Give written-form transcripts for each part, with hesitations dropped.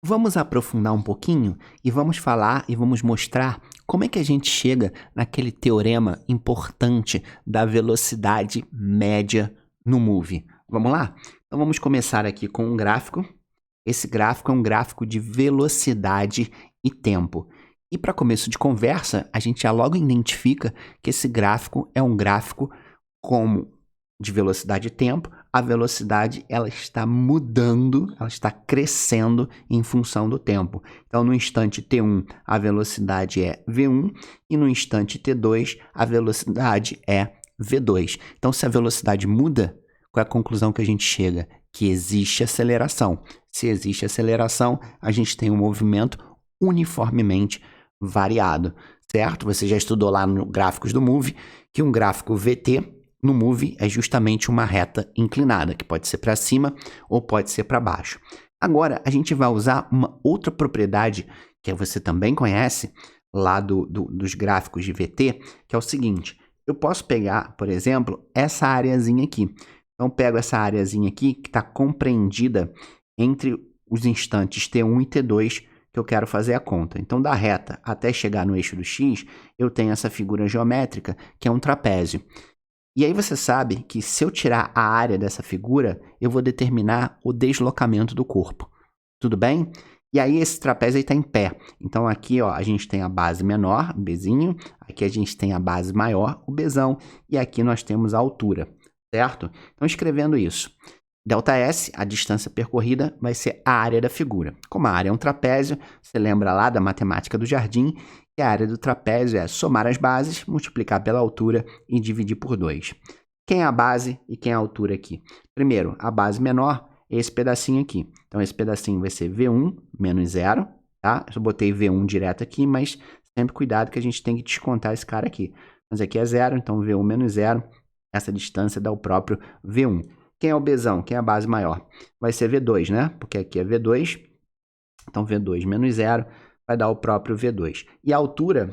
Vamos aprofundar um pouquinho e vamos falar e vamos mostrar como é que a gente chega naquele teorema importante da velocidade média no movie. Vamos lá? Então vamos começar aqui com um gráfico. Esse gráfico é um gráfico de velocidade e tempo. E para começo de conversa, a gente já logo identifica que esse gráfico é um gráfico como de velocidade e tempo. A velocidade ela está mudando, ela está crescendo em função do tempo. Então, no instante t1, a velocidade é v1 e no instante t2, a velocidade é v2. Então, se a velocidade muda, qual é a conclusão que a gente chega? Que existe aceleração. Se existe aceleração, a gente tem um movimento uniformemente variado, certo? Você já estudou lá no gráficos do movie que um gráfico VT no movie é justamente uma reta inclinada, que pode ser para cima ou pode ser para baixo. Agora, a gente vai usar uma outra propriedade que você também conhece lá dos gráficos de VT, que é o seguinte: eu posso pegar, por exemplo, essa areazinha aqui. Então, eu pego essa areazinha aqui que está compreendida entre os instantes T1 e T2 que eu quero fazer a conta. Então, da reta até chegar no eixo do X, eu tenho essa figura geométrica que é um trapézio. E aí você sabe que se eu tirar a área dessa figura, eu vou determinar o deslocamento do corpo. Tudo bem? E aí esse trapézio está em pé. Então aqui ó, a gente tem a base menor, Bzinho. Aqui a gente tem a base maior, o Bzão. E aqui nós temos a altura, certo? Então escrevendo isso. Δs, a distância percorrida, vai ser a área da figura. Como a área é um trapézio, você lembra lá da matemática do jardim, e a área do trapézio é somar as bases, multiplicar pela altura e dividir por 2. Quem é a base e quem é a altura aqui? Primeiro, a base menor é esse pedacinho aqui. Então, esse pedacinho vai ser V1 menos 0, tá? Eu botei V1 direto aqui, mas sempre cuidado que a gente tem que descontar esse cara aqui. Mas aqui é 0, então V1 menos 0, essa distância dá o próprio V1. Quem é o Bzão? Quem é a base maior? Vai ser V2, né? Porque aqui é V2, então V2 menos 0 vai dar o próprio V2. E a altura,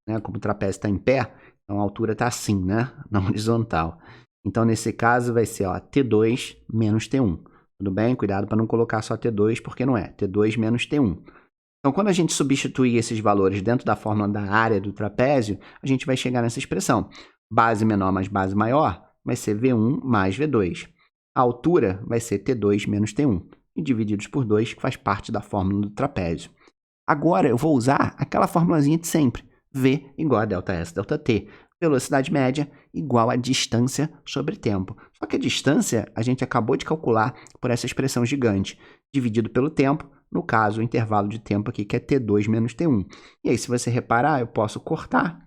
né, como o trapézio está em pé, então a altura está assim, né, na horizontal. Então, nesse caso, vai ser ó, T2 menos T1. Tudo bem? Cuidado para não colocar só T2, porque não é. T2 menos T1. Então, quando a gente substituir esses valores dentro da fórmula da área do trapézio, a gente vai chegar nessa expressão. Base menor mais base maior vai ser V1 mais V2. A altura vai ser T2 menos T1. E divididos por 2, que faz parte da fórmula do trapézio. Agora eu vou usar aquela formulazinha de sempre. V igual a ΔS ΔT. Velocidade média igual a distância sobre tempo. Só que a distância a gente acabou de calcular por essa expressão gigante. Dividido pelo tempo, no caso o intervalo de tempo aqui que é T2 menos T1. E aí se você reparar, eu posso cortar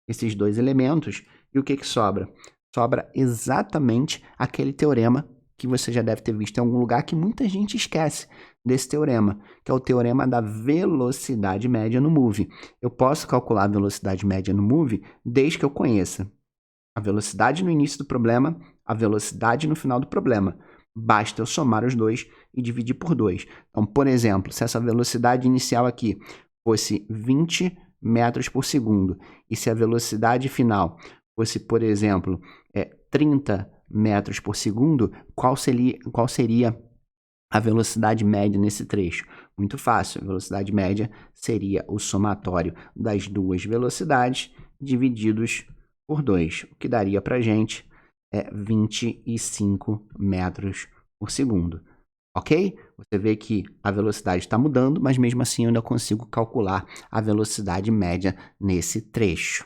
esses dois elementos e o que sobra? Sobra exatamente aquele teorema que você já deve ter visto em algum lugar que muita gente esquece desse teorema, que é o teorema da velocidade média no movie. Eu posso calcular a velocidade média no movie desde que eu conheça a velocidade no início do problema, a velocidade no final do problema. Basta eu somar os dois e dividir por 2. Então, por exemplo, se essa velocidade inicial aqui fosse 20 metros por segundo e se a velocidade final fosse, por exemplo, 30 metros por segundo, qual seria a velocidade média nesse trecho? Muito fácil, a velocidade média seria o somatório das duas velocidades divididos por 2, o que daria para a gente 25 metros por segundo. Ok? Você vê que a velocidade está mudando, mas mesmo assim eu ainda consigo calcular a velocidade média nesse trecho.